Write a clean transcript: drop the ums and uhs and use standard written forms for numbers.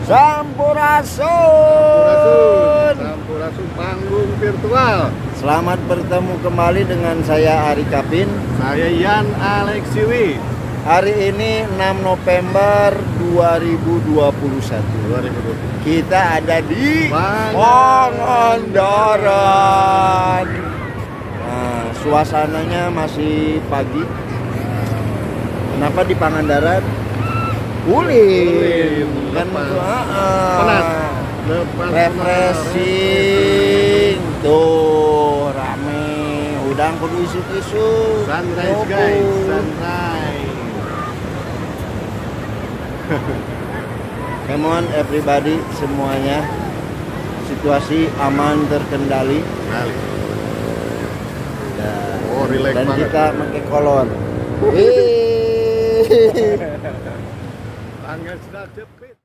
Sampurasun. Sampurasun panggung virtual. Selamat bertemu kembali dengan saya Ari Kapin. Saya Yan Alexiwi. Hari ini 6 November 2021. Kita ada di Pangandaran. Nah, suasananya masih pagi. Kenapa di Pangandaran? Ulin kan Panas. refreshing tuh rame udang kudu isu-isu Sunrise guys, sunrise. Come on everybody, semuanya situasi aman terkendali. Oh, relax Dan banget. kita pakai kolor. Angin sedap.